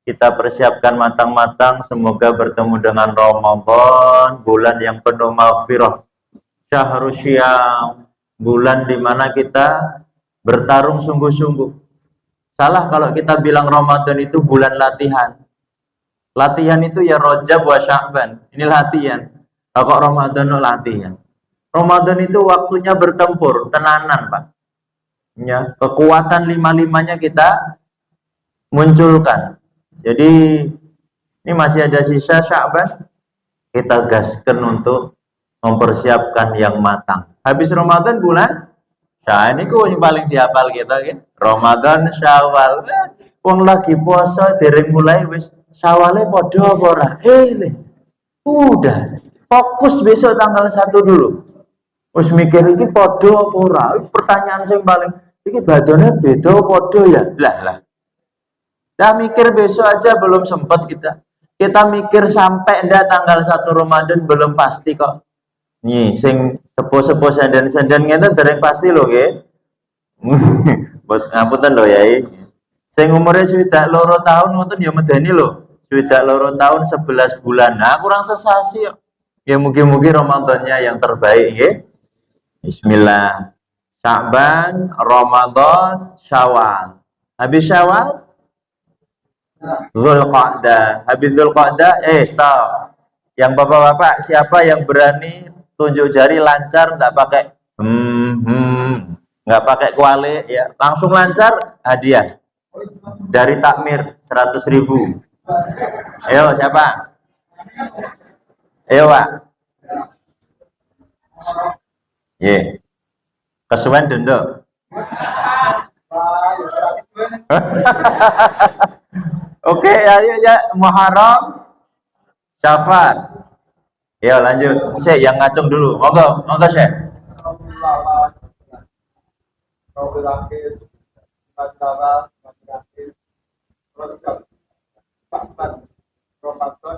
kita persiapkan matang-matang, semoga bertemu dengan Ramadan, bulan yang penuh maghfirah, syahrul syiyam, bulan dimana kita bertarung sungguh-sungguh. Salah kalau kita bilang Ramadan itu bulan latihan. Latihan itu ya Rajab wa Sya'ban, ini latihan. Kok Ramadan itu latihan? Ramadan itu waktunya bertempur, tenanan Pak. Ya, kekuatan lima-limanya kita munculkan. Jadi ini masih ada sisa Sya'ban, kita gaskan untuk mempersiapkan yang matang. Habis Ramadan bulan Syawal, ini yang paling dihafal kita ya. Ramadan Syawal. Wong lagi puasa dereng mulai wis Syawale padha apa ora? Udah fokus besok tanggal 1 dulu. Wis mikir iki padha apa ora? Pertanyaan sing paling iki badane beda padha ya? Lah. Dah mikir besok aja belum sempat kita. Kita mikir sampai ndak tanggal 1 Ramadan belum pasti kok. Nih, sing sepuh-sepuh senden-senden ngene dereng pasti lho nggih. Ngapunten lho Yai. Sing umure 2 tahun ngoten ya medeni lho. 2 tahun 11 bulan. Nah, kurang sesasi kok. Ya mugi-mugi Ramadannya yang terbaik nggih. Bismillah. Sya'ban, Ramadan, Syawal. Habis Syawal Dzulqa'dah. Habis Dzulqa'dah, stop. Yang bapak-bapak, siapa yang berani tunjuk jari lancar, nggak pakai nggak pakai kuali, ya langsung lancar, hadiah dari takmir 100.000. Ayo siapa? Ayo Pak. Ye. Kesuwen dendo. Oke, ya Muharram, Syafar. Ya lanjut, Syekh yang ngacung dulu. Monggo Syekh.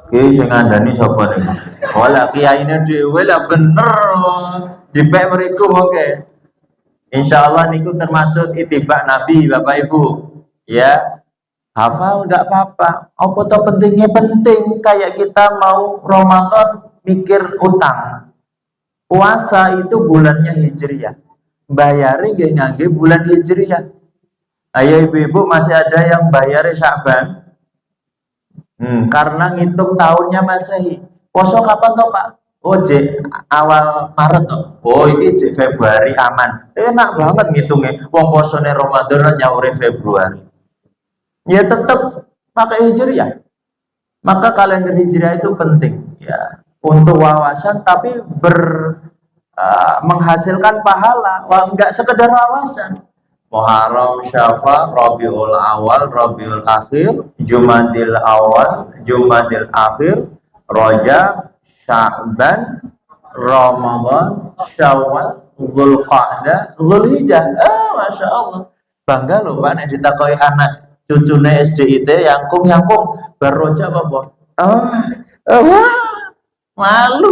Ki sing ngandani sapa niku? Wala kiyaine dhewe lah bener. Dipek mriku mongke. Insyaallah niku termasuk itibak Nabi Bapak Ibu. Ya. Hafal nggak apa-apa. Apa toh pentingnya? Penting. Kayak kita mau Ramadan mikir utang. Puasa itu bulannya Hijriyah. Bayari nggih ngangge bulan Hijriyah. Ayo ibu-ibu masih ada yang bayari Sya'ban. Karena ngitung tahunnya Masehi. Poso kapan toh Pak? Oh, awal Maret toh. Oh, ini Februari aman. Enak banget ngitungnya. Wong posone Ramadan nyaure Februari. Ya tetap pakai Hijriyah. Maka kalender Hijriyah itu penting ya untuk wawasan, tapi menghasilkan pahala. Wah, enggak sekedar wawasan. Muharram, Syafar, Rabiul Awal, Rabiul Akhir, Jumadil Awal, Jumadil Akhir, Rajab, Sya'ban, Ramadan, Syawal, Dzulqa'dah, Dzulhijjah. Masya Allah. Bangga loh Pak nek ditakoi anak cucune SDIT yangkung berroja apa? Malu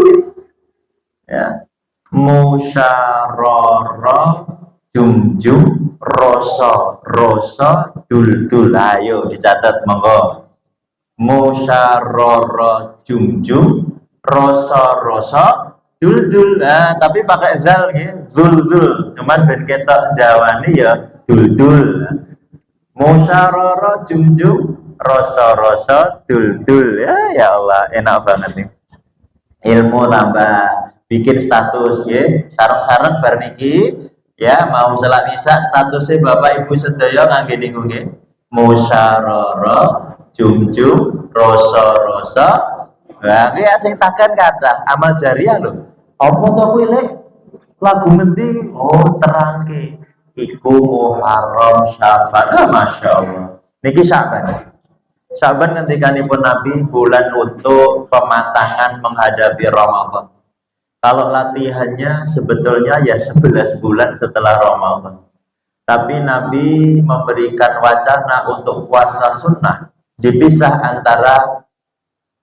ya. Musyarrara jum rosa dul. Ayo dicatat monggo. Musyarrara jum rosa dul. Nah, tapi pakai zal nggih. Zul. Cuman ben ketok Jawane ya dul. Musyarrara jum rosa dul. Ya Allah, enak banget nih. Ilmu tambah, bikin status ya, sareng-sareng bar niki ya mau salat isya statusnya Bapak Ibu sedaya ngangge niku nggih. Musyarrara jum rosa. Lah iki sing takkan kathah amal jariah lho. Apa to kuwi lek lagu mending terangke iku Muharram Syafar. Masya Allah. Niki Sya'ban ngendikanipun Nabi bulan untuk pematangan menghadapi Ramadan. Kalau latihannya sebetulnya ya 11 bulan setelah Ramadan. Tapi Nabi memberikan wacana untuk puasa sunnah dipisah antara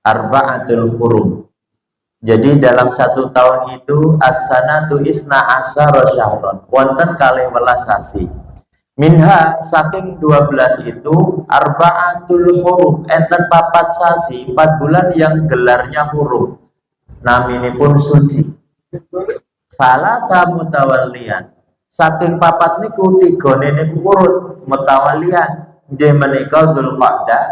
arba'atul hurum. Jadi dalam 1 tahun itu as-sanatu isna asyara syahron. Wonten kalih welas sasi. Minha saking 12 itu arba'atul huruf enten papat sasi 4 bulan yang gelarnya huruf naminipun suci. Salasa mutawallian saking papat niku tigone niku urut mutawallian nggih menika Dzulqa'dah,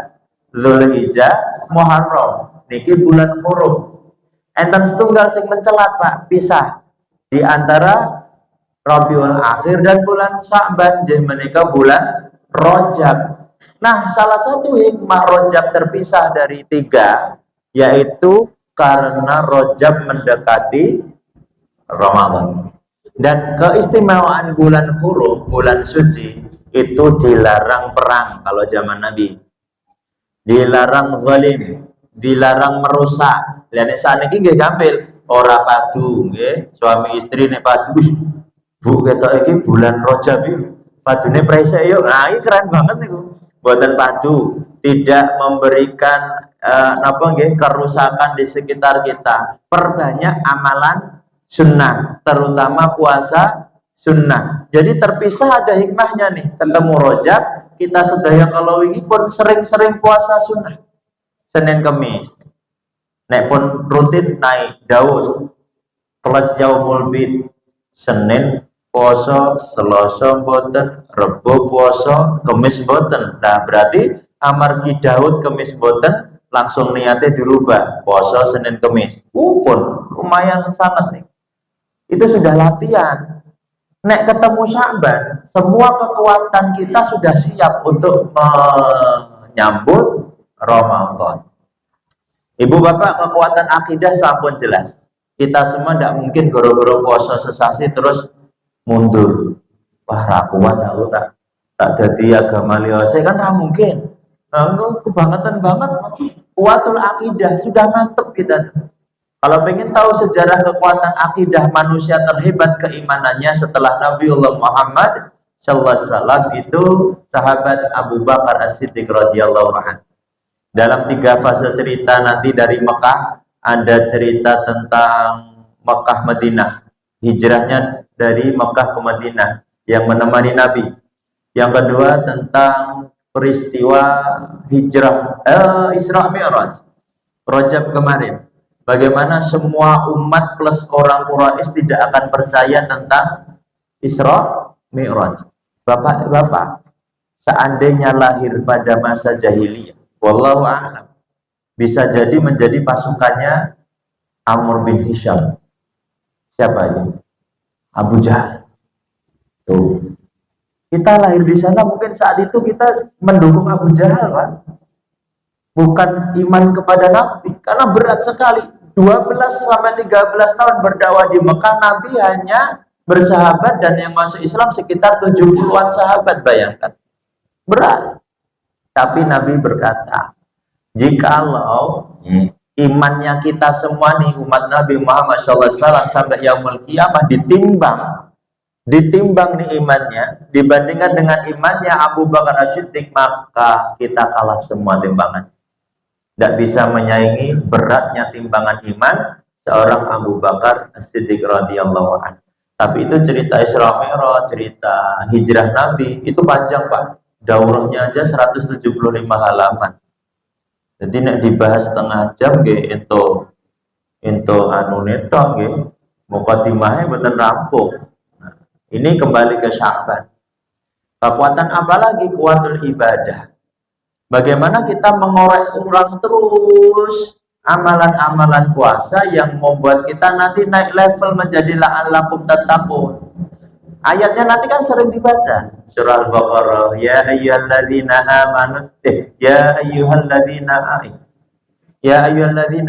Dzulhijjah, Muharram niki bulan huruf. Enten setunggal sing mencelat Pak, pisah di antara Rabiul Akhir dan bulan Sya'ban, jadi menika bulan Rajab. Nah, salah satu hikmah Rajab terpisah dari 3 yaitu karena Rajab mendekati Ramadan. Dan keistimewaan bulan huruf, bulan suci itu dilarang perang kalau zaman Nabi. Dilarang zalim, dilarang merusak. Lah nek saniki nggih gampil, ora padu nggih, suami istri nek padu Bu ketok iki bulan Rajab iki padune presek yo. Nah, iki keren banget niku. Mboten padu, tidak memberikan napa nggih kerusakan di sekitar kita. Perbanyak amalan sunnah, terutama puasa sunnah. Jadi terpisah ada hikmahnya nih. Ketemu Rajab, kita sedaya kalau wingi pun sering-sering puasa sunnah. Senin Kemis. Nek pun rutin naik daun plus yaumul bid. Senin poso, Selasa boten, Rebo poso, Kemis boten. Nah, berarti amargi Daud Kemis boten, langsung niatnya dirubah, poso Senin Kemis. Pun lumayan sangat nih. Itu sudah latihan. Nek ketemu Sya'ban, semua kekuatan kita sudah siap untuk menyambut Ramadan. Ibu bapak, kekuatan akidah sampun jelas. Kita semua tidak mungkin goro-goro poso sesasi terus mundur. Wah, rakuan aku tak jadi agama liose kan tak mungkin. Nah, kebangetan banget. Kuatul akidah sudah mantep kita tuh. Kalau pengen tahu sejarah kekuatan akidah manusia terhebat keimanannya setelah Nabiullah Muhammad SAW itu sahabat Abu Bakar As-Siddiq radhiyallahu anhu. Dalam 3 fase cerita nanti dari Mekah, ada cerita tentang Mekah Madinah, hijrahnya dari Mekah ke Madinah yang menemani Nabi. Yang kedua tentang peristiwa hijrah Isra Mi'raj Rajab kemarin. Bagaimana semua umat plus orang Quraisy tidak akan percaya tentang Isra Mi'raj. Bapak-bapak, seandainya lahir pada masa jahiliyah, wallahu a'lam, bisa jadi menjadi pasukannya Amr bin Hisham. Siapa aja? Abu Jahal. Tuh. Kita lahir di sana, mungkin saat itu kita mendukung Abu Jahal, Pak. Bukan iman kepada Nabi, karena berat sekali. 12 sampai 13 tahun berdakwah di Mekah, Nabi hanya bersahabat dan yang masuk Islam sekitar 70-an sahabat, bayangkan. Berat. Tapi Nabi berkata, jikalau imannya kita semua nih umat Nabi Muhammad SAW sampai yaumul qiyamah ditimbang nih imannya dibandingkan dengan imannya Abu Bakar As-Siddiq, maka kita kalah semua timbangan. Tidak bisa menyaingi beratnya timbangan iman seorang Abu Bakar As-Siddiq radhiyallahu anhu. Tapi itu cerita Isra Mi'raj, cerita hijrah Nabi, itu panjang Pak. Daurahnya aja 175 halaman. Jadi nek dibahas setengah jam nggih ento anu netok nggih. Mukadimahnya mboten rampung. Nah, ini kembali ke Sya'ban. Kekuatan apa lagi? Kuatul ibadah. Bagaimana kita mengorek ulang terus amalan-amalan puasa yang membuat kita nanti naik level menjadi la'allakum tattaqun. Ayatnya nanti kan sering dibaca. Surah Al-Baqarah, ya ayyuhalladzina amanu ya ayyuhalladzina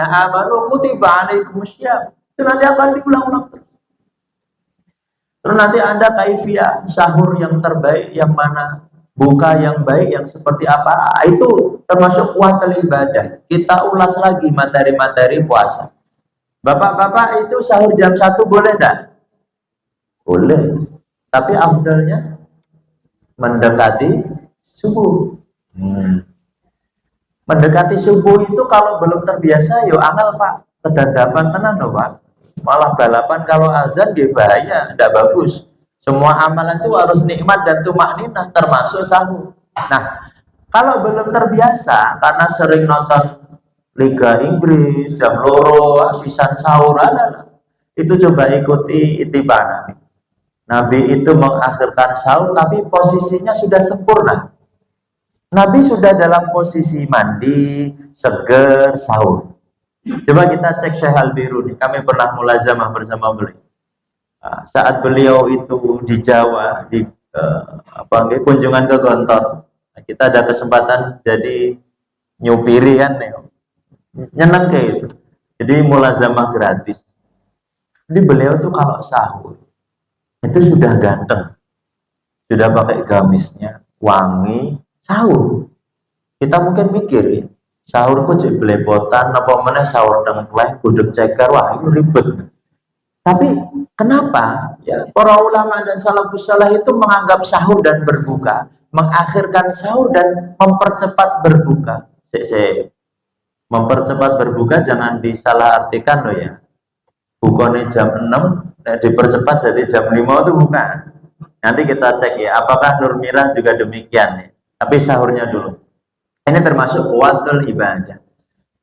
amanu kutiba alaikumussyam. Itu nanti akan diulang-ulang terus. Terus nanti Anda kaifiyah sahur yang terbaik yang mana? Buka yang baik yang seperti apa? Itu termasuk kuatul ibadah. Kita ulas lagi materi-materi puasa. Bapak-bapak itu sahur jam 1 boleh enggak? Boleh. Tapi afdalnya mendekati subuh. Mendekati subuh itu kalau belum terbiasa, yo angel Pak. Kedadapan tenan loh Pak. Malah balapan kalau azan dia bahaya, tidak bagus. Semua amalan itu harus nikmat dan tumakninah, termasuk sahur. Nah, kalau belum terbiasa karena sering nonton Liga Inggris jam loro sisan sahur ada, itu coba ikuti itibah Nabi. Nabi itu mengakhirkan sahur tapi posisinya sudah sempurna. Nabi sudah dalam posisi mandi, seger, sahur. Coba kita cek Syekh Al-Biruni, kami pernah mulazamah bersama beliau. Saat beliau itu di Jawa, di kunjungan ke Gontor, kita ada kesempatan jadi nyupiri kan, nyeneng kayak itu. Jadi mulazamah gratis. Jadi beliau tuh kalau sahur itu sudah ganteng, sudah pakai gamisnya, wangi, sahur. Kita mungkin mikir ya, sahur kok cek belepotan, apa mana sahur dengkleh, gudeg ceker, wah itu ribet. Tapi kenapa ya para ulama dan salafus saleh itu menganggap sahur dan berbuka, mengakhirkan sahur dan mempercepat berbuka. Mempercepat berbuka jangan disalahartikan loh ya. Bukannya jam 6 dipercepat jadi jam 5 itu bukan. Nanti kita cek ya, apakah Nur Mirah juga demikian ya. Tapi sahurnya dulu. Ini termasuk kuatul ibadah.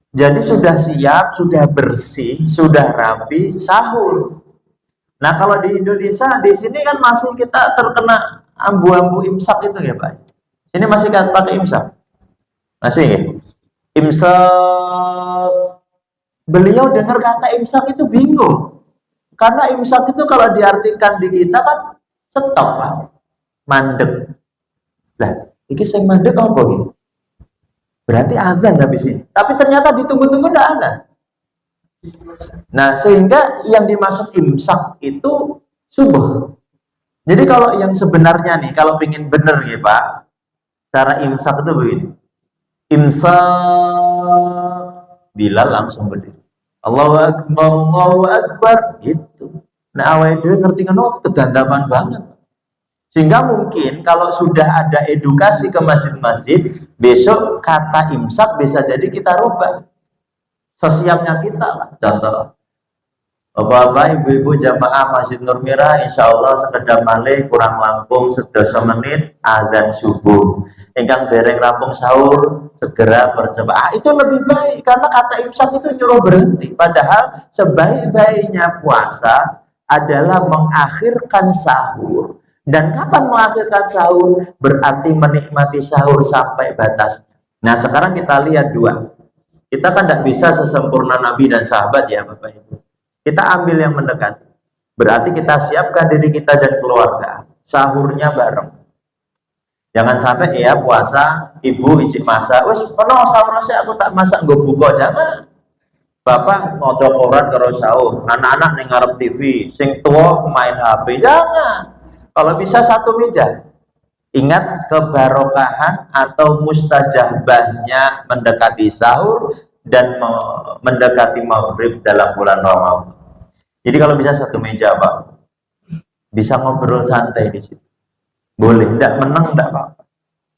Jadi sudah siap, sudah bersih, sudah rapi, sahur. Nah kalau di Indonesia, di sini kan masih kita terkena ambu-ambu imsak itu ya Pak. Ini masih pakai imsak? Masih ya? Imsak. Beliau dengar kata imsak itu bingung. Karena imsak itu kalau diartikan di kita kan stop Pak. Mandek. Lah, ini saya mandek apa gitu? Berarti azan habis ini. Tapi ternyata ditunggu-tunggu tidak azan. Nah, sehingga yang dimaksud imsak itu subuh. Jadi kalau yang sebenarnya nih, kalau ingin benar ya Pak, cara imsak itu begini. Imsak, Bilal langsung berdiri. Allahu Akbar, Allahu Akbar, gitu. Nah, awalnya dia ngerti ngono kegandaman banget. Sehingga mungkin kalau sudah ada edukasi ke masjid-masjid, besok kata imsak bisa jadi kita rubah. Sesiapnya kita lah. Contoh, Bapak, ibu-ibu jamaah Masjid Nur Mirah, insya Allah sekedar malih kurang langkung 11 menit azan subuh. Ingkang dereng rampung sahur segera berjamaah. Itu lebih baik karena kata imsak itu nyuruh berhenti. Padahal sebaik-baiknya puasa adalah mengakhirkan sahur. Dan kapan mengakhirkan sahur? Berarti menikmati sahur sampai batas. Nah sekarang kita lihat dua. Kita kan tidak bisa sesempurna Nabi dan sahabat ya Bapak Ibu. Kita ambil yang mendekati. Berarti kita siapkan diri kita dan keluarga. Sahurnya bareng. Jangan sampai ya puasa, ibu ijik masak. Wes penuh sahur saya aku tak masak gue buka. Jangan. Bapak ngoco koran karo sahur. Anak-anak ning ngarep TV. Sing tua main HP. Jangan. Kalau bisa satu meja. Ingat kebarokahan atau mustajabahnya mendekati sahur dan mendekati maghrib dalam bulan Ramadan. Jadi kalau bisa satu meja Pak, bisa ngobrol santai di situ. Boleh, enggak menang enggak Pak.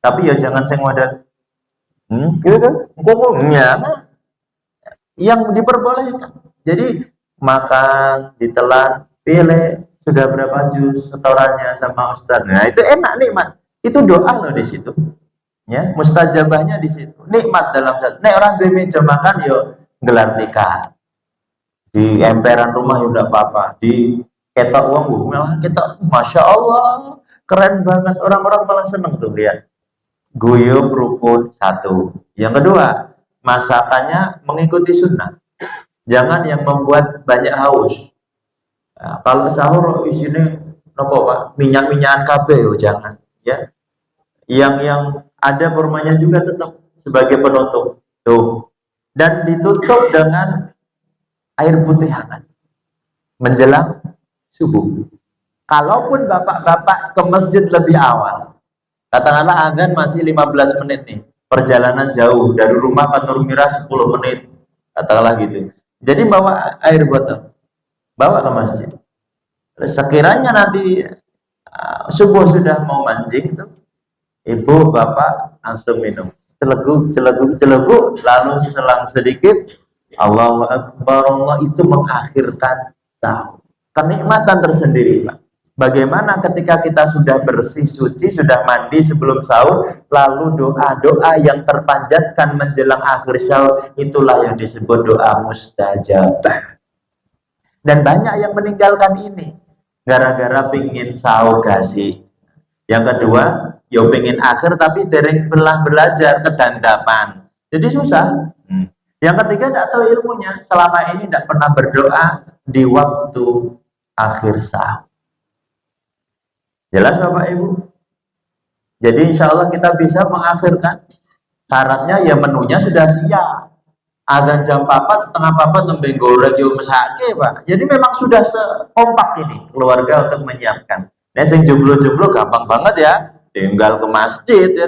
Tapi ya jangan sing wadah. Gitu kan? Ngomongnya yang diperbolehkan. Jadi makan, ditelan, pilih sudah berapa jus setorannya sama Ustaz. Nah, itu enak nikmat. Itu doa loh di situ. Ya, mustajabahnya di situ. Nikmat dalam satu. Nek orang duwe meja makan yo gelar tikar. Di emperan rumah ya udah apa-apa. Di ketok uang malah kita Masya Allah keren banget. Orang-orang malah seneng tuh lihat. Guyub rukun satu. Yang kedua, masakannya mengikuti sunnah. Jangan yang membuat banyak haus. Nah, kalau sahur isinya nopo Pak, minyak-minyakan kabeh jangan ya. Yang ada kurmanya juga tetap sebagai penutup tuh, dan ditutup dengan air putih hangat menjelang subuh. Kalaupun bapak-bapak ke masjid lebih awal, katakanlah azan masih 15 menit nih, perjalanan jauh dari rumah ke Nur Mirah 10 menit, katakanlah gitu. Jadi bawa air botol, bawa ke masjid. Sekiranya nanti subuh sudah mau mancing tuh, ibu bapak langsung minum celeguk, lalu selang sedikit Allahu Akbar, Allah itu mengakhirkan sahur. Kenikmatan tersendiri Pak. Bagaimana ketika kita sudah bersih, suci, sudah mandi sebelum sahur, lalu doa-doa yang terpanjatkan menjelang akhir sahur, itulah yang disebut doa mustajabah. Dan banyak yang meninggalkan ini gara-gara pingin sahur kasih. Yang kedua, yo pingin akhir tapi dereng belajar kedandapan. Jadi susah. Yang ketiga, tidak tahu ilmunya. Selama ini tidak pernah berdoa di waktu akhir sahur. Jelas Bapak Ibu? Jadi insya Allah kita bisa mengakhirkan. Syaratnya ya menunya sudah siap. Azan jam 4, setengah 4 nembe goreng yo mesake, Pak. Jadi memang sudah sekompak ini keluarga untuk menyiapkan. Nah, sing jomblo-jomblo gampang banget ya. Tinggal ke masjid ya,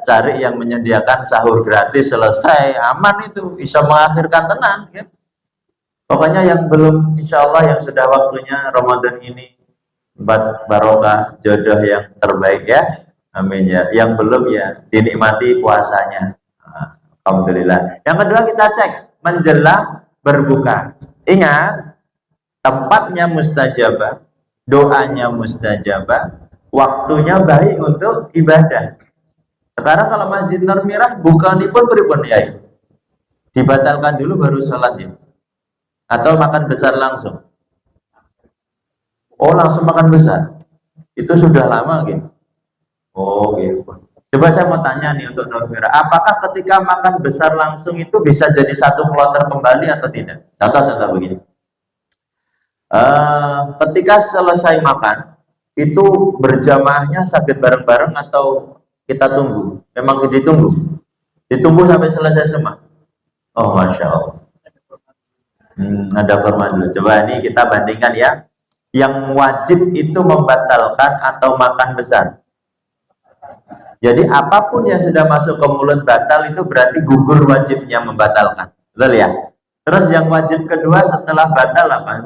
cari yang menyediakan sahur gratis, selesai, aman itu, bisa mengakhirkan tenang ya. Pokoknya yang belum, insya Allah yang sudah waktunya Ramadan ini buat barokah jodoh yang terbaik ya, amin ya. Yang belum ya dinikmati puasanya, alhamdulillah. Yang kedua kita cek menjelang berbuka. Ingat, tempatnya mustajabah, doanya mustajabah, waktunya baik untuk ibadah. Sekarang kalau Masjid Nur Mirah buka nih pun pripun ya, dibatalkan dulu baru sholat ya, atau makan besar langsung. Oh, langsung makan besar. Itu sudah lama gitu. Oh, gitu. Coba saya mau tanya nih untuk Nur Mirah, apakah ketika makan besar langsung itu bisa jadi satu kloter kembali atau tidak? Contoh-contoh begini. Ketika selesai makan, itu berjamaahnya sakit bareng-bareng atau kita tunggu? Memang ditunggu? Ditunggu sampai selesai semua? Oh, Masya Allah. Ada korban dulu. Coba ini kita bandingkan ya. Yang wajib itu membatalkan atau makan besar. Jadi apapun yang sudah masuk ke mulut batal itu berarti gugur wajibnya membatalkan. Betul ya? Terus yang wajib kedua setelah batal apa?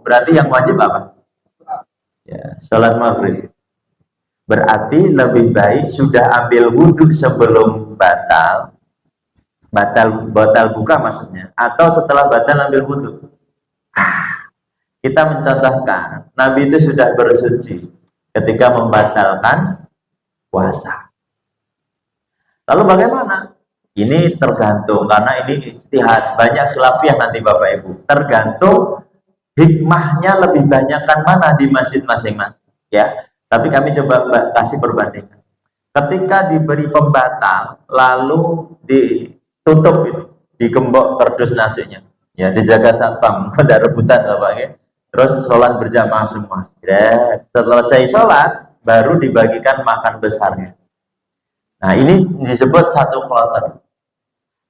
Berarti yang wajib apa? Ya, sholat maghrib. Berarti lebih baik sudah ambil wudhu sebelum batal buka maksudnya, atau setelah batal ambil wudhu. Kita mencontohkan, Nabi itu sudah bersuci ketika membatalkan puasa. Lalu bagaimana? Ini tergantung, karena ini ijtihad, banyak khilafiyah nanti Bapak Ibu. Tergantung hikmahnya lebih banyakkan mana di masjid masing-masing. Ya, tapi kami coba kasih perbandingan. Ketika diberi pembatal, lalu ditutup itu, digembok kardus nasinya, ya dijaga satpam, tidak rebutan Bapak ya. Terus sholat berjamaah semua. Ya, setelah selesai sholat, baru dibagikan makan besarnya. Nah, ini disebut satu kloter.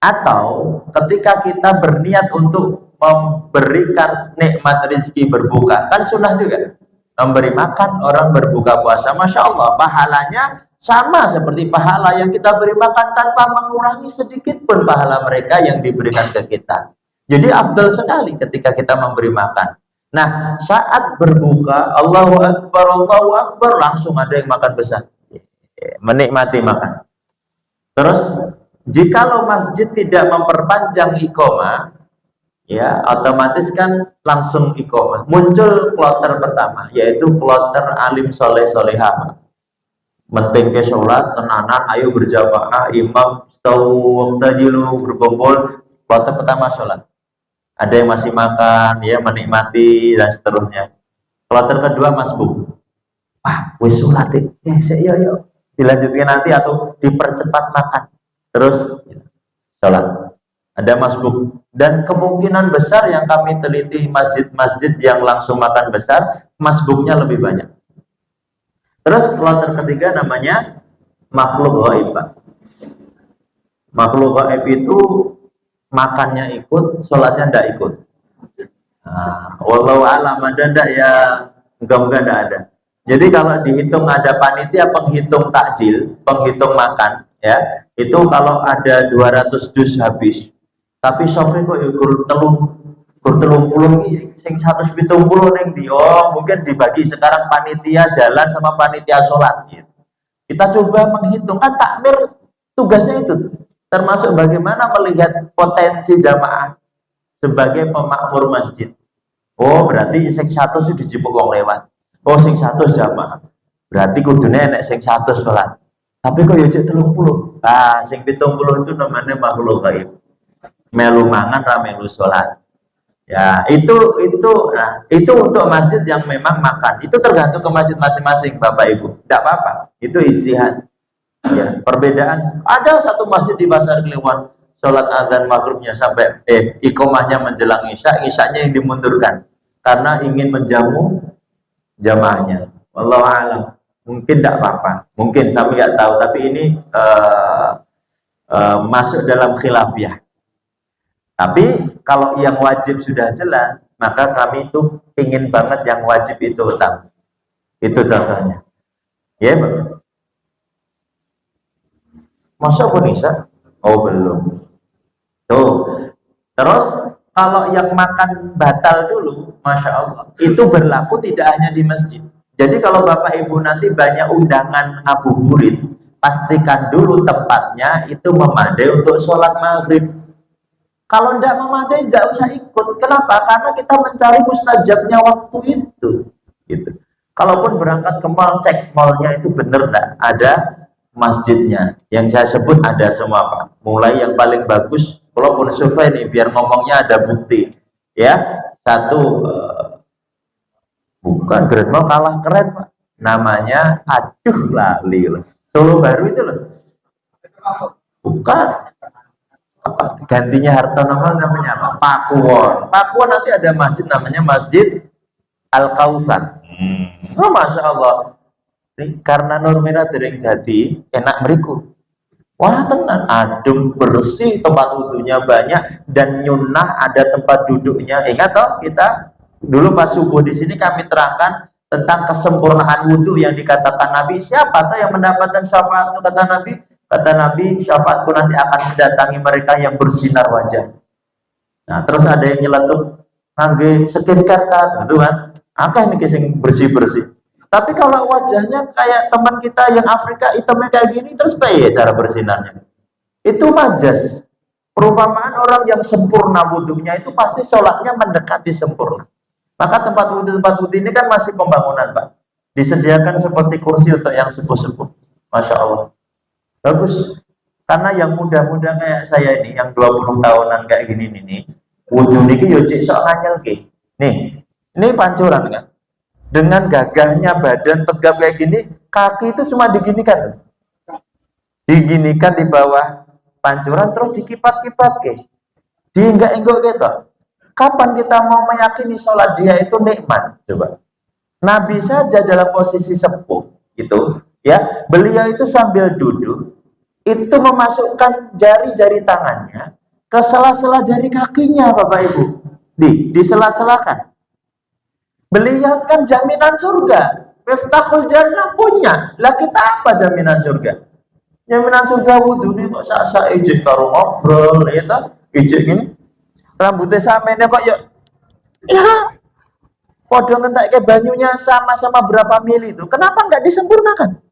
Atau ketika kita berniat untuk memberikan nikmat rezeki berbuka, kan sunnah juga. Memberi makan orang berbuka puasa, Masya Allah, pahalanya sama seperti pahala yang kita beri makan tanpa mengurangi sedikit pun pahala mereka yang diberikan ke kita. Jadi afdal sekali ketika kita memberi makan. Nah, saat berbuka, Allahu Akbar, langsung ada yang makan besar. Menikmati makan. Terus, jikalau masjid tidak memperpanjang iqomah, ya, otomatis kan langsung iqomah. Muncul kloter pertama, yaitu kloter alim soleh solehah. Penting ke sholat, tenanan, ayo berjamaah, imam, stawu, tajilu, berkumpul, kloter pertama sholat. Ada yang masih makan, ya menikmati dan seterusnya. Kloter kedua masbuk. Wah, wis sholat ya, yo. Dilanjutkan nanti atau dipercepat makan. Terus sholat. Ada masbuk. Dan kemungkinan besar yang kami teliti masjid-masjid yang langsung makan besar, masbuknya lebih banyak. Terus kloter ketiga namanya makhluk gaib. Makhluk gaib itu makannya ikut, sholatnya tidak ikut. Nah, wallahu alam ada ndak ya, enggak ada. Jadi kalau dihitung ada panitia penghitung takjil, penghitung makan, ya itu kalau ada 200 dus habis, tapi sofi kok ukur telung puluh sing 170 neng di, oh mungkin dibagi sekarang panitia jalan sama panitia sholat. Gitu. Kita coba menghitung, kan takmir tugasnya itu. Termasuk bagaimana melihat potensi jamaah sebagai pemakmur masjid. Oh, berarti sing 100 itu dijipuk wong lewat. Oh, sing 100 jamaah. Berarti kudune nek sing 100 sholat. Tapi kok ya cek 30. Ah, sing 70 itu namanya makhluk gaib. Melu mangan ra melu sholat. Ya, itu untuk masjid yang memang makan. Itu tergantung ke masjid masing-masing, Bapak Ibu. Tidak apa-apa. Itu istihad. Ya, perbedaan. Ada satu masjid di Pasar Kliwon, sholat azan maghribnya sampai iqomahnya menjelang isya, isyanya yang dimundurkan karena ingin menjamu jamaahnya. Wallahu a'lam. Mungkin tidak apa-apa. Mungkin kami nggak tahu. Tapi ini masuk dalam khilafiyah. Tapi kalau yang wajib sudah jelas, maka kami itu ingin banget yang wajib itu utama. Itu contohnya. Ya, Pak. Masa pun bisa? Oh, belum. Tuh. Terus kalau yang makan batal dulu, Masya Allah, itu berlaku tidak hanya di masjid. Jadi kalau Bapak Ibu nanti banyak undangan ngabuburit, pastikan dulu tempatnya itu memadai untuk sholat maghrib. Kalau tidak memadai, tidak usah ikut. Kenapa? Karena kita mencari mustajabnya waktu itu. Gitu. Kalaupun berangkat ke mall, cek mallnya itu benar tidak ada masjidnya. Yang saya sebut ada semua, Pak. Mulai yang paling bagus, walaupun survei nih, biar ngomongnya ada bukti. Ya, satu, bukan Grand Mall kalah keren, Pak. Namanya, aduh lali loh. Solo Baru itu loh. Bukan. Gantinya Hartono namanya apa? Pakuwon. Pakuwon nanti ada masjid namanya Masjid Al-Kautsar. Oh, Masya Allah. Karena Nurmira dereng dadi enak meriku. Wah, tenang, adem, bersih, tempat wudhunya banyak dan nyunah ada tempat duduknya. Ingat toh kita dulu pas subuh di sini kami terangkan tentang kesempurnaan wudhu yang dikatakan Nabi. Siapa tuh yang mendapatkan syafaat? Kata Nabi. Kata Nabi, syafaatku nanti akan mendatangi mereka yang bersinar wajah. Nah, terus ada yang nyeletuk ngangge skincare gitu kan. Apa ini yang bersih-bersih? Tapi kalau wajahnya kayak teman kita yang Afrika hitamnya kayak gini, terus apa ya cara bersinarnya? Itu majas. Perumpamaan orang yang sempurna wudhunya itu pasti sholatnya mendekati sempurna. Maka tempat wudhu ini kan masih pembangunan, Pak. Disediakan seperti kursi untuk yang sepuh-sepuh. Masya Allah. Bagus. Karena yang muda-muda kayak saya ini, yang 20 tahunan kayak gini nih, wudhu niki yo cek sok nganyel ki. Nih, ini pancuran kan. Dengan gagahnya badan tegap kayak gini, kaki itu cuma diginikan. Diginikan di bawah pancuran terus dikipat-kipat ke. Dienggak-enggok gitu. Kapan kita mau meyakini sholat dia itu nikmat? Coba. Nabi saja dalam posisi sepuh gitu, ya. Beliau itu sambil duduk itu memasukkan jari-jari tangannya ke sela-sela jari kakinya, Bapak Ibu. Disela-selakan. Beliau kan jaminan surga. Miftahul jannah punya. Lah kita apa jaminan surga? Jaminan surga wudhu nih kok sak-sak ijik karo ngobrol ya toh. Ijik gini. Rambutnya samene kok ya padha ngentekke banyunya sama-sama berapa mili itu. Kenapa nggak disempurnakan?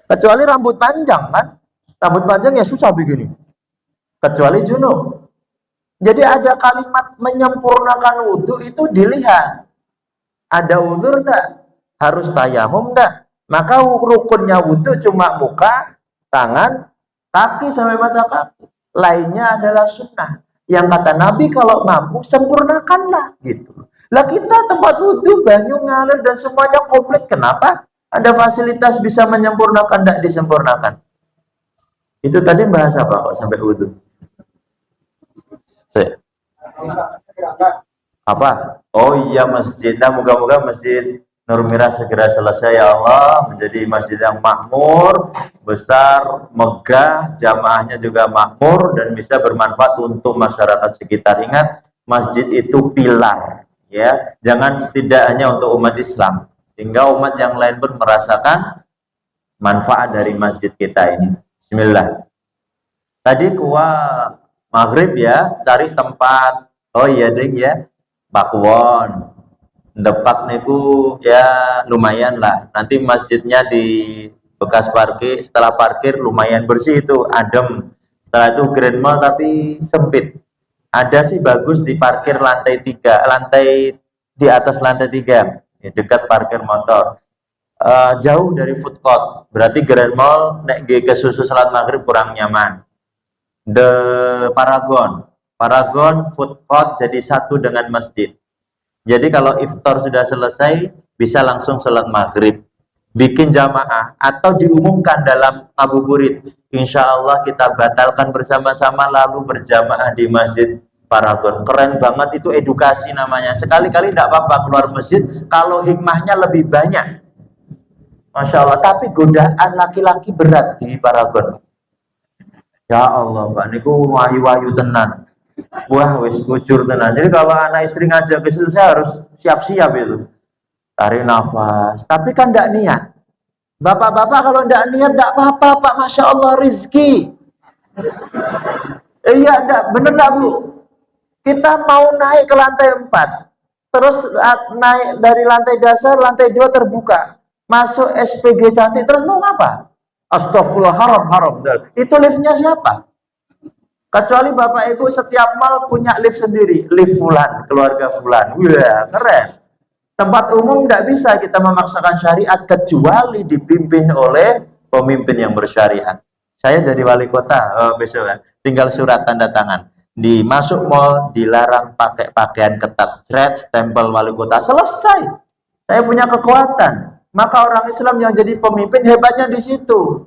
Kecuali rambut panjang kan, rambut panjang ya susah begini. Kecuali junub. Jadi ada kalimat menyempurnakan wudhu itu dilihat. Ada uzur enggak? Harus tayamum enggak? Maka rukunnya wudhu cuma muka, tangan, kaki sampai mata kaki. Lainnya adalah sunnah. Yang kata Nabi kalau mampu sempurnakanlah gitu. Lah kita tempat wudhu, banyu ngalir dan semuanya komplit. Kenapa? Ada fasilitas bisa menyempurnakan, tidak disempurnakan. Itu tadi bahasa apa kok sampai wudhu? Apa? Oh iya masjid. Nah, moga-moga masjid Nurmira segera selesai ya Allah, menjadi masjid yang makmur, besar, megah, jamaahnya juga makmur dan bisa bermanfaat untuk masyarakat sekitar. Ingat, masjid itu pilar, ya. Jangan tidak hanya untuk umat Islam. Sehingga umat yang lain pun merasakan manfaat dari masjid kita ini. Bismillah. Tadi kuah maghrib ya, cari tempat. Oh iya ding ya, Pakuwon. Depak niku ya lumayan lah. Nanti masjidnya di bekas parkir, setelah parkir lumayan bersih itu, adem. Setelah itu Grand Mall tapi sempit. Ada sih bagus di parkir lantai 3, lantai di atas lantai 3, ya, dekat parkir motor. Jauh dari food court, berarti Grand Mall nek ke susu salat maghrib kurang nyaman. The Paragon food court jadi satu dengan masjid. Jadi kalau iftar sudah selesai bisa langsung salat maghrib, bikin jamaah atau diumumkan dalam ngabuburit. Insya Allah kita batalkan bersama-sama lalu berjamaah di masjid Paragon. Keren banget, itu edukasi namanya. Sekali-kali tidak apa-apa keluar masjid kalau hikmahnya lebih banyak. Masya Allah. Tapi godaan laki-laki berat di Paragon. Ya Allah, Pak, niku wayu-wayu tenan. Wah, wis kucur tenan. Jadi kalau anak istri ngajak ke situ saya harus siap-siap itu. Tarik nafas. Tapi kan tidak niat. Bapak-bapak kalau tidak niat tidak apa-apa, Pak. Masya Allah, rizki. Iya, bener enggak, Bu? Kita mau naik ke lantai 4. Terus naik dari lantai dasar, lantai 2 terbuka. Masuk SPG cantik, terus mau apa? Astagfirullah, haram. Itu liftnya siapa? Kecuali Bapak Ibu setiap mal punya lift sendiri. Lift fulan, keluarga fulan. Wah, keren. Tempat umum tidak bisa kita memaksakan syariat kecuali dipimpin oleh pemimpin yang bersyariat. Saya jadi wali kota besok ya. Tinggal surat tanda tangan. Di masuk mall dilarang pakai pakaian ketat. Stempel wali kota, selesai. Saya punya kekuatan. Maka orang Islam yang jadi pemimpin hebatnya di situ.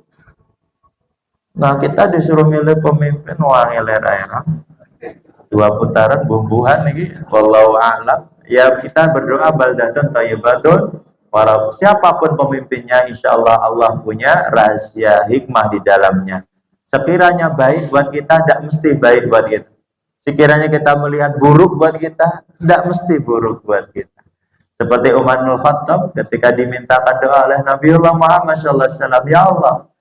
Nah, kita disuruh milih pemimpin, wah ngeler-eler. 2 putaran bumbuhan nih, wallahu a'lam. Ya, kita berdoa baldatun thayyibatun. Siapapun pemimpinnya, insya Allah Allah punya rahasia hikmah di dalamnya. Sekiranya baik buat kita, tidak mesti baik buat kita. Sekiranya kita melihat buruk buat kita, tidak mesti buruk buat kita. Seperti Umar bin Khattab ketika dimintakan doa oleh Nabiullah Muhammad SAW, ya Allah,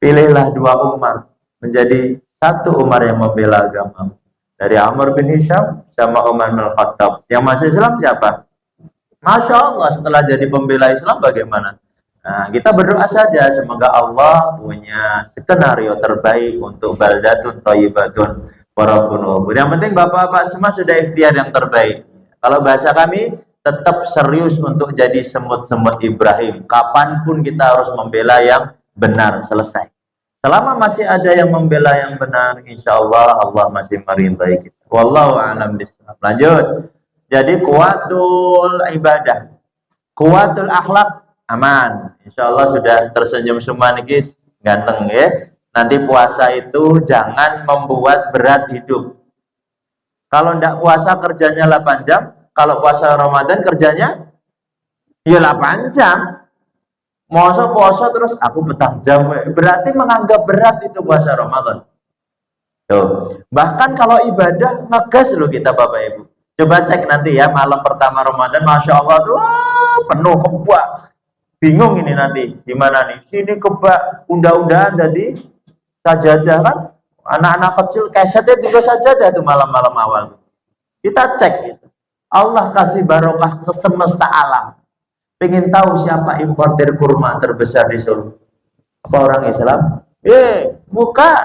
pilihlah 2 Umar menjadi 1 Umar yang membela agama. Dari Amr bin Hisham sama Umar bin Khattab. Yang masuk Islam siapa? Masya Allah, setelah jadi pembela Islam bagaimana? Nah, kita berdoa saja semoga Allah punya skenario terbaik untuk baldatun thayyibatun warabbun ghafur. Yang penting Bapak-bapak semua sudah ikhtiar yang terbaik. Kalau bahasa kami, tetap serius untuk jadi semut-semut Ibrahim. Kapanpun kita harus membela yang benar, selesai. Selama masih ada yang membela yang benar, insya Allah Allah masih meridai kita. Wallahu a'lam bishawab. Lanjut. Jadi kuatul ibadah, kuatul akhlak aman. Insya Allah sudah tersenyum semua nih guys, ganteng ya. Nanti puasa itu jangan membuat berat hidup. Kalau tidak puasa kerjanya 8 jam, kalau puasa Ramadan kerjanya ya 8 jam. Masa puasa terus aku petang jam, berarti menganggap berat itu puasa Ramadan. Tuh. Bahkan kalau ibadah ngegas loh kita Bapak Ibu. Coba cek nanti ya malam pertama Ramadan, Masya Allah tuh penuh kebak. Bingung ini nanti gimana nih? Sini kebak unda-undahan jadi sajadah kan? Anak-anak kecil kesetnya 3 sajadah tuh malam-malam awal. Kita cek gitu. Allah kasih barokah ke semesta alam. Pengen tahu siapa importer kurma terbesar di Solo? Apa orang Islam? Bukan.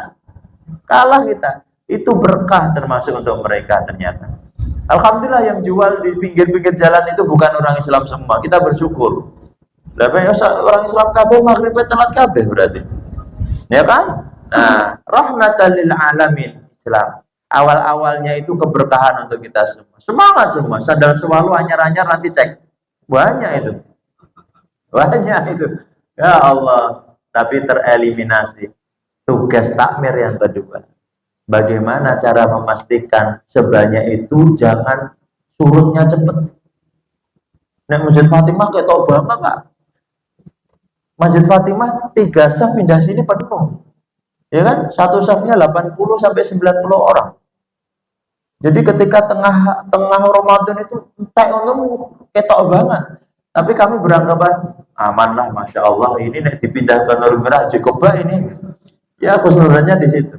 Kalah kita. Itu berkah termasuk untuk mereka ternyata. Alhamdulillah yang jual di pinggir-pinggir jalan itu bukan orang Islam semua. Kita bersyukur. Orang Islam kabeh maghribnya telat kabeh berarti. Ya kan? Nah, rahmatan lil alamin Islam. Awal-awalnya itu keberkahan untuk kita semua. Semangat semua. Sadar selalu anyar-anyar nanti cek. Banyak itu. Ya Allah. Tapi tereliminasi. Tugas takmir yang kedua. Bagaimana cara memastikan sebanyak itu jangan surutnya cepat. Nek Masjid Fatimah kayak tau banget Pak. Masjid Fatimah 3 saf pindah sini penuh. Ya kan? Satu safnya 80 sampai 90 orang. Jadi ketika tengah Ramadan itu entek untuk ketok banget. Tapi kami beranggapan aman lah, Masya Allah, ini nek dipindah ke Nur Merah cukup bah ini. Ya khusnudzannya di situ.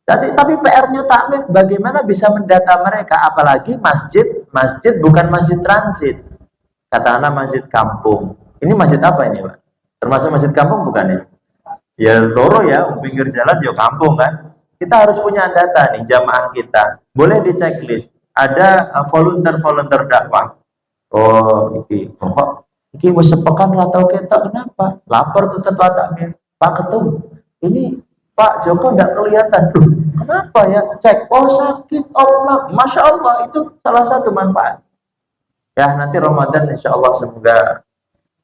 Tapi PR-nya takmir bagaimana bisa mendata mereka, apalagi masjid bukan masjid transit. Katakanlah masjid kampung. Ini masjid apa ini, Pak? Termasuk masjid kampung bukan ya? Ya loro ya, pinggir jalan ya kampung kan. Kita harus punya data nih jamaah kita. boleh di checklist. Ada volunteer dakwah. Oh, iki wis sepekan ora tau ketok, kenapa? Lapor tuh ketua takmir. Pak Ketum, ini Pak Joko enggak kelihatan. Loh, kenapa ya? Cek. Oh, sakit. Oh, Masya Allah, itu salah satu manfaat. Ya, nanti Ramadan insya Allah semoga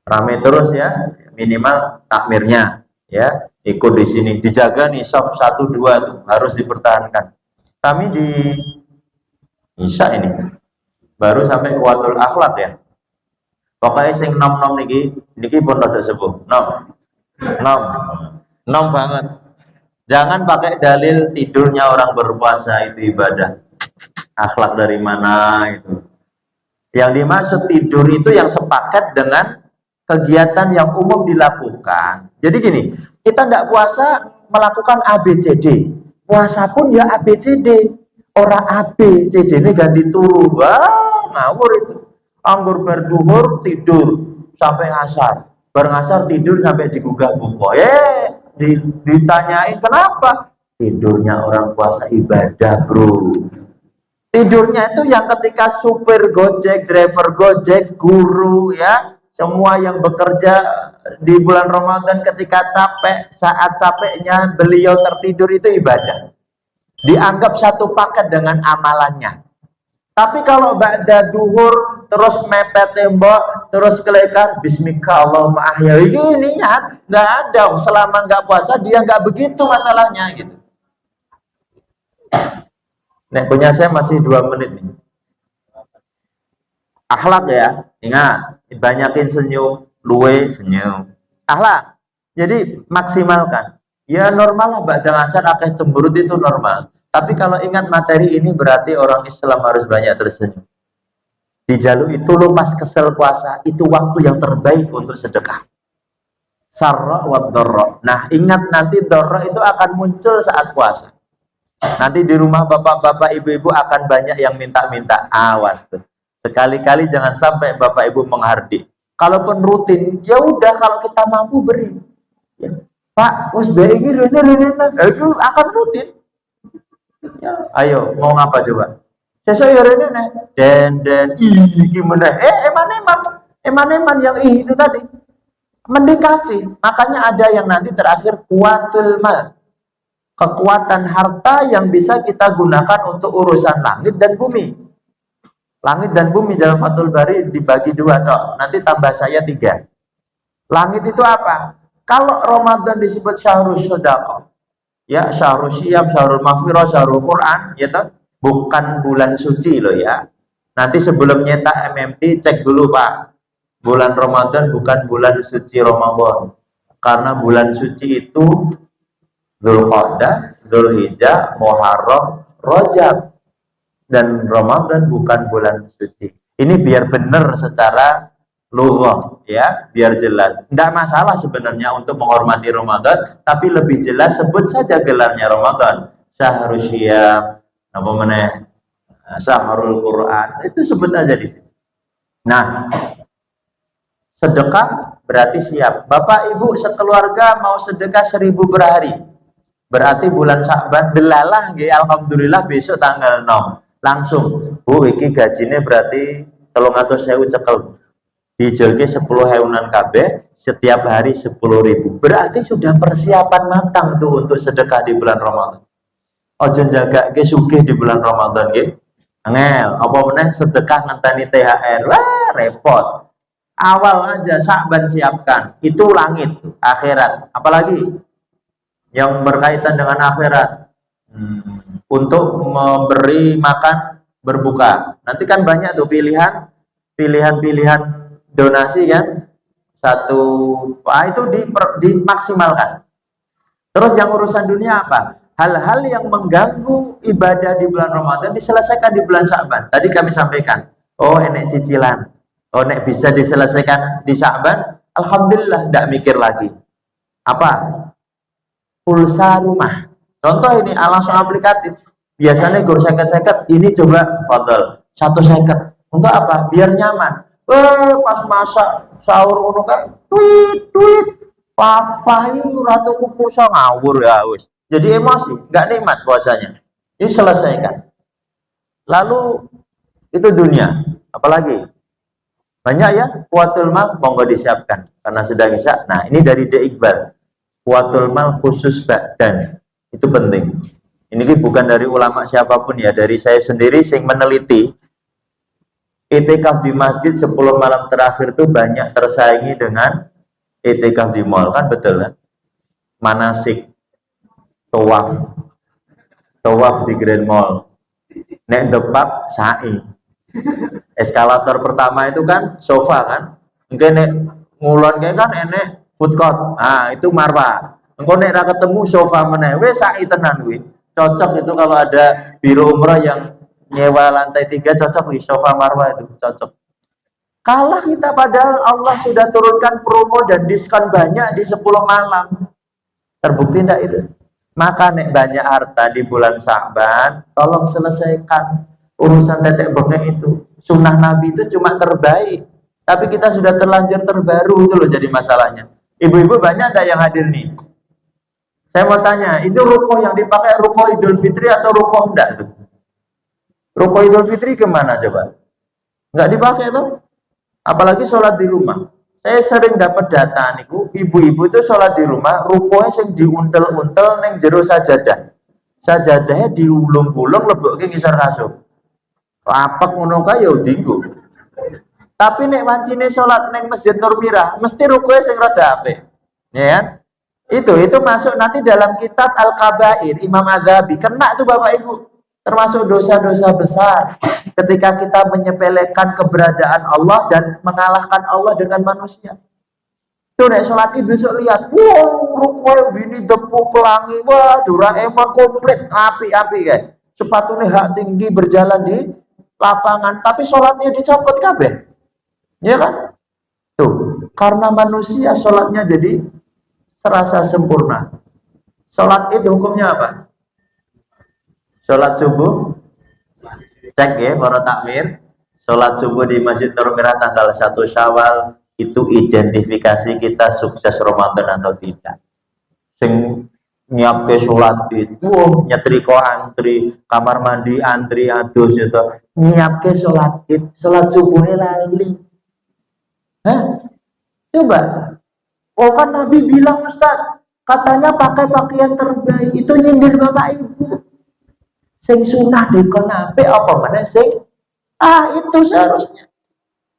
rame terus ya, minimal takmirnya ya, ikut di sini, dijaga nih soft 1 2 tuh harus dipertahankan. Kami di Isya ini baru sampai kuatul akhlak ya. Pokoknya sing nom-nom niki pun rada sepuh. Nom banget. Jangan pakai dalil tidurnya orang berpuasa itu ibadah. Akhlak dari mana itu? Yang dimaksud tidur itu yang sepakat dengan kegiatan yang umum dilakukan. Jadi gini, kita tidak puasa melakukan ABCD. Puasa pun ya ABCD. Orang ABCD ini ganti turu. Wah, ngawur itu. Anggur berduhur tidur sampai asar. Berangasar tidur sampai digugah buku. Ditanyain kenapa? Tidurnya orang puasa ibadah, bro. Tidurnya itu yang ketika supir Gojek, driver Gojek, guru ya, semua yang bekerja di bulan Ramadan ketika capek, saat capeknya beliau tertidur itu ibadah. Dianggap satu paket dengan amalannya. Tapi kalau ba'da duhur terus mepet tembok, terus kelekar bismika Allahumma ahya, ini niat nggak ada. Selama nggak puasa dia nggak begitu masalahnya gitu. Nek punya saya masih 2 menit nih. Akhlak ya, ingat, banyakin senyum, luwe senyum. Akhlak. Jadi maksimalkan. Ya normal lah, ba'da asar akeh cemberut itu normal. Tapi kalau ingat materi ini berarti orang Islam harus banyak tersenyum. Dijaluk itu lo pas kesel puasa, itu waktu yang terbaik untuk sedekah. Sarra wa dharra. Nah, ingat nanti dharra itu akan muncul saat puasa. Nanti di rumah bapak-bapak, ibu-ibu akan banyak yang minta-minta. Awas tuh. Sekali-kali jangan sampai bapak ibu menghardik. Kalaupun rutin, ya udah kalau kita mampu beri. Ya. Pak, wes ini itu akan rutin. Ya, ayo, mau ngapa coba? Saya ya rene dan gimana? Eman yang itu tadi. Mending kasih. Makanya ada yang nanti terakhir kuatul mal. Kekuatan harta yang bisa kita gunakan untuk urusan langit dan bumi. Langit dan bumi dalam Fathul Bari dibagi 2 toh. Nanti tambah saya 3. Langit itu apa? Kalau Ramadan disebut syahrul sedekah, ya syahrul syiyam, syahrul maghfirah, syahrul Quran, ya toh? Bukan bulan suci loh ya. Nanti sebelum nyetak MMT cek dulu Pak. Bulan Ramadan bukan bulan suci Ramadan. Karena bulan suci itu Dzulqa'dah, Dzulhijjah, Muharram, Rajab, dan Ramadan bukan bulan suci. Ini biar benar secara lughah ya, biar jelas. Tidak masalah sebenarnya untuk menghormati Ramadan, tapi lebih jelas sebut saja gelarnya Ramadan. Syahrul Syiyam, apa meneh? Syahrul Quran, itu sebut aja di sini. Nah, sedekah berarti siap. Bapak Ibu sekeluarga mau sedekah 1000 per hari. Berarti bulan Sya'ban delalah nggih, alhamdulillah besok tanggal 6. Langsung, Bu iki gajine berarti 300.000 cekel. Dijolke 10.000-an kabeh, setiap hari 10.000. Berarti sudah persiapan matang tuh untuk sedekah di bulan Ramadan. Ojo jagake sugih di bulan Ramadan nggih. Angel, apa meneh sedekah ngenteni THR. Wah, repot. Awal aja Sya'ban siapkan. Itu langit, akhirat. Apalagi yang berkaitan dengan akhirat, untuk memberi makan berbuka. Nanti kan banyak tuh pilihan donasi kan, itu dimaksimalkan. Terus yang urusan dunia apa? Hal-hal yang mengganggu ibadah di bulan Ramadan diselesaikan di bulan Sya'ban. Tadi kami sampaikan, enek cicilan, enek bisa diselesaikan di Sya'ban, alhamdulillah, tidak mikir lagi. Apa? Pulsa rumah. Contoh ini langsung aplikatif. Biasanya gur seket, ini coba fadl 1 seket. Untuk apa? Biar nyaman. Pas masak sahur ngono kae, tweet. Papa ini ratuku pulsa ngawur ya wis. Jadi emosi, nggak nikmat puasanya. Ini selesaikan. Lalu itu dunia, apalagi banyak ya kuatul mal, monggo disiapkan karena sudah isya. Nah ini dari D Iqbal, kuatul mal khusus badan itu penting. Ini bukan dari ulama siapapun ya, dari saya sendiri sing meneliti. Itikaf di masjid 10 malam terakhir itu banyak tersaingi dengan itikaf di mall, kan betul kan? Manasik, tawaf, tawaf di Grand Mall, nek depak sa'i. Eskalator pertama itu kan sofa kan, mungkin nek ngulon kayak kan enek food court, ah itu marwah. Engko nek ra ketemu sofa meneh, wis sa'i tenan kuwi. Cocok itu kalau ada biro umrah yang nyewa lantai 3, cocok di sofa marwah itu cocok. Kalah kita padahal Allah sudah turunkan promo dan diskon banyak di 10 malam. Terbukti enggak itu? Maka nek banyak harta di bulan Sya'ban, tolong selesaikan urusan tetek bengek itu. Sunnah Nabi itu cuma terbaik, tapi kita sudah terlanjur terbaru, itu loh jadi masalahnya. Ibu-ibu banyak enggak yang hadir nih? Saya mau tanya, itu ruko yang dipakai ruko Idul Fitri atau ruko enggak tuh? Ruko Idul Fitri kemana coba? Enggak dipakai tuh. Apalagi sholat di rumah. Saya sering dapat data niku, ibu-ibu itu sholat di rumah, rukonya sing diuntel-untel neng jero sajadah. Sajadahnya diulung-ulung lebokke ngisor kasur. Lapak ngono kae ya dinggo. Tapi nek wancine sholat neng Masjid Nur Mirah, mesti rukonya sing rada apik. Ya kan? Itu masuk nanti dalam kitab Al-Kabair Imam Adzabi, kena tuh Bapak Ibu, termasuk dosa-dosa besar ketika kita menyepelekan keberadaan Allah dan mengalahkan Allah dengan manusia. Tuh nek sholat Id besok lihat, wow rukun ini depu pelangi, wah Doraemon komplit api-api guys, sepatunya hak tinggi berjalan di lapangan, tapi sholatnya dicopot kabeh, ya kan? Tuh karena manusia sholatnya jadi serasa sempurna. Sholat Id hukumnya apa? Sholat subuh, cek ya para takmir, sholat subuh di Masjid Nur Mirah tanggal 1 Syawal itu identifikasi kita sukses Ramadan atau tidak. Sing nyiap ke sholat itu, nyetriko antri, kamar mandi antri adus itu, nyiap ke sholat Id, sholat subuhnya lali. Hah? Coba. Oh kan Nabi bilang Ustaz, katanya pakai pakaian terbaik, itu nyindir Bapak Ibu. Sing sunah dikon apik apa mana sing itu seharusnya.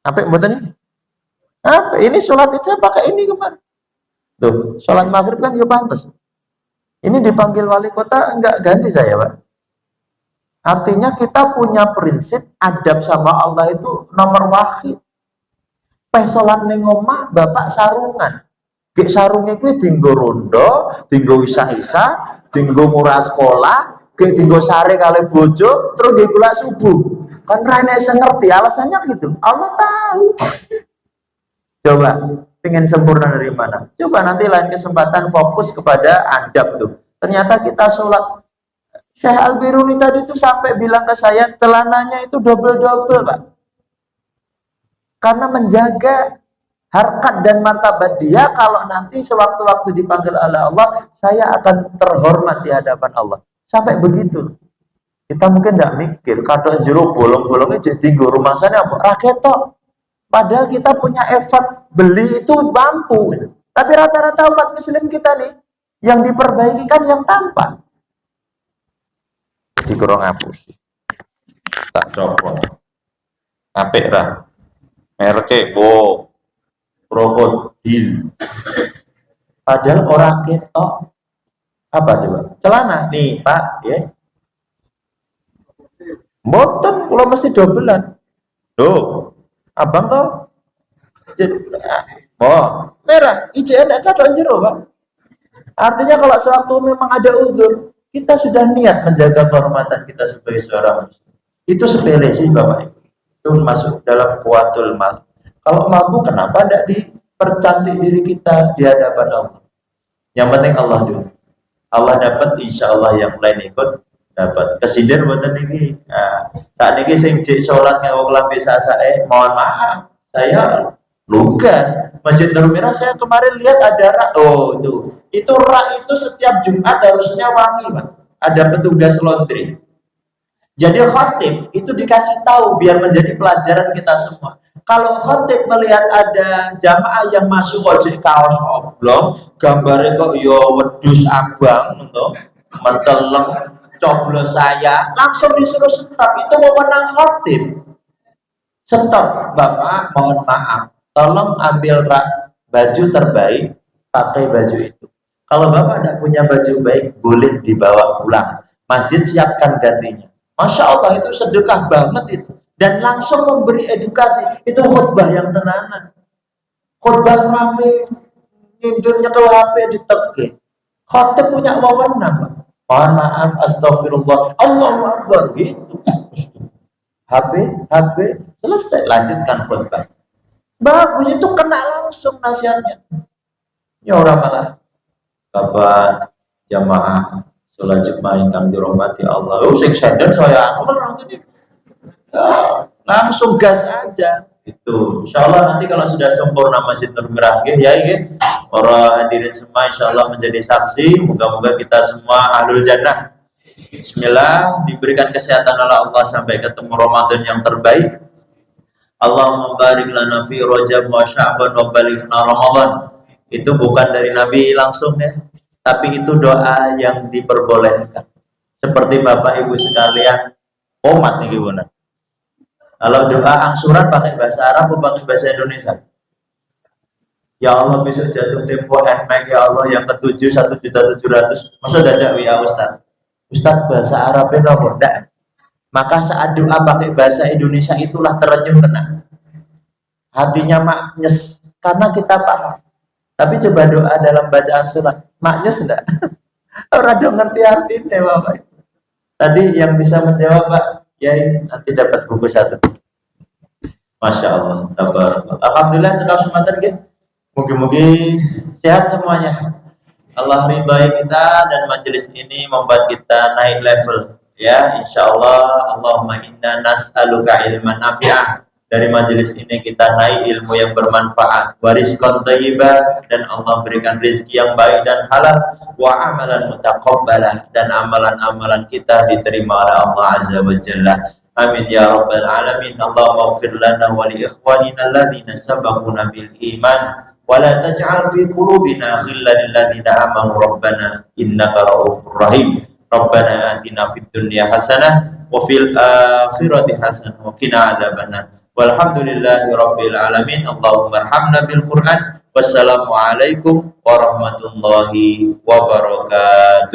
Apik mboten ini? Apa ini sholat itu saya pakai ini kemarin. Tuh, sholat maghrib kan juga pantas. Ini dipanggil wali kota enggak ganti saya, Pak. Artinya kita punya prinsip adab sama Allah itu nomor wahid. Pas sholat ning omah Bapak sarungan. Gek sarungnya kuwi dinggo rondo, dinggo isa-isa, dinggo murah sekolah, gek dinggo sare kali bojo, terus gek gula subuh. Kan rene ngerti alasannya gitu. Allah tahu. Coba, pengen sempurna dari mana? Coba nanti lain kesempatan fokus kepada adab tuh. Ternyata kita sholat. Syekh Al-Biruni tadi tuh sampai bilang ke saya, celananya itu double-double, Pak. Karena menjaga harkat dan martabat dia, kalau nanti sewaktu-waktu dipanggil oleh Allah, saya akan terhormat di hadapan Allah. Sampai begitu. Kita mungkin tidak mikir, kadang jeruk bolong-bolongnya jadi gue rumah sana apa? Raketok. Padahal kita punya effort beli itu mampu. Tapi rata-rata umat muslim kita nih, yang diperbaiki kan yang tampak. Dikurang hapus. Tak copot. Apik lah. Merke, wow. Krokodil. Padahal orang ketok apa coba? Celana nih Pak, ya. Mboten, kalau mesti dobelan. Loh, abang toh? Oh, merah, hijau ada kadang jero Pak. Artinya kalau sewaktu memang ada uzur, kita sudah niat menjaga kehormatan kita sebagai seorang muslim. Itu sepele sih Bapak Ibu. Itu masuk dalam kuatul mal. Kalau mampu, kenapa tidak dipercantik diri kita di hadapan Allah? Yang penting Allah dulu. Allah dapat, insya Allah yang lain ikut dapat. Kesindir buatan ini. Nah, saat ini sing cek sholat ngawak lampi sasae, mohon maaf, saya lugas. Masjid Nur Mirah saya kemarin lihat ada rak. Oh itu rak itu setiap Jumat harusnya wangi, Pak. Ada petugas laundry. Jadi khotib itu dikasih tahu biar menjadi pelajaran kita semua. Kalau khotib melihat ada jamaah yang masuk wajib kaos oblong, gambarnya kok yo wedus abang, untuk menteleng coblos saya, langsung disuruh stop. Itu wewenang khotib. Stop, Bapak, mohon maaf. Tolong ambil baju terbaik, pakai baju itu. Kalau Bapak tidak punya baju baik, boleh dibawa pulang. Masjid siapkan gantinya. Masya Allah, itu sedekah banget itu. Dan langsung memberi edukasi. Itu khutbah yang tenanan. Khutbah rame, nyindirnya ke HP diteke. Khotib punya wewenang. Mohon maaf, astagfirullah, Allahu Akbar, gitu. HP, selesai, lanjutkan khutbah. Bagus, itu kena langsung nasihatnya. Ini orang malah, Bapak jamaah sholat Jumat yang dirahmati Allah. Oh, sadar saya orang tadi. Ya, langsung gas aja. Itu. Insya Allah nanti kalau sudah sempurna Masjid Nur Merah, ya, orang hadirin semua insya Allah menjadi saksi. Moga-moga kita semua ahlul jannah. Bismillah, diberikan kesehatan oleh Allah sampai ketemu Ramadan yang terbaik. Allahumma barik lana fi Rajab wa Sya'ban wa balighna Ramadan. Itu bukan dari Nabi langsung ya, tapi itu doa yang diperbolehkan. Seperti Bapak Ibu sekalian, umat nih gimana? Kalau doa angsuran pakai bahasa Arab atau pakai bahasa Indonesia? Ya Allah, besok jatuh tempo NMAX ya Allah yang ke-7 1.700.000. Masa dadak ya Ustaz? Ustaz bahasa Arabnya nopo ndak? Maka saat doa pakai bahasa Indonesia itulah terenyuh tenang. Hatinya maknyes karena kita paham. Tapi coba doa dalam bacaan surat, maknyes enggak? Orang dong ngerti artinya Bapak. Tadi yang bisa menjawab Pak Yai nanti dapat buku 1. Masya Allah, alhamdulillah cekap semantan gitu. Mugi-mugi sehat semuanya. Allah ridhai kita dan majelis ini membuat kita naik level. Ya, insya Allah. Allahumma inna nas'aluka ilman nafi'ah. Dari majelis ini kita naik ilmu yang bermanfaat, warizqan thayyibah, dan Allah berikan rezeki yang baik dan halal, wa amalan mutaqabbalah, dan amalan-amalan kita diterima oleh Allah Azza wa Jalla. Amin ya rabbal alamin. Allahumma ighfir lana wa li ikhwanina alladhina sabaquna bil iman wa la taj'al fi qulubina ghillan lil ladzina amanu rabbana innaka ra'ufur rahim. Rabbana atina fid dunya hasanah wa fil akhirati hasanah wa qina adzabannar. Walhamdulillahi rabbil alamin. Allahumma arhamna bil Qur'an. Wassalamualaikum warahmatullahi wabarakatuh.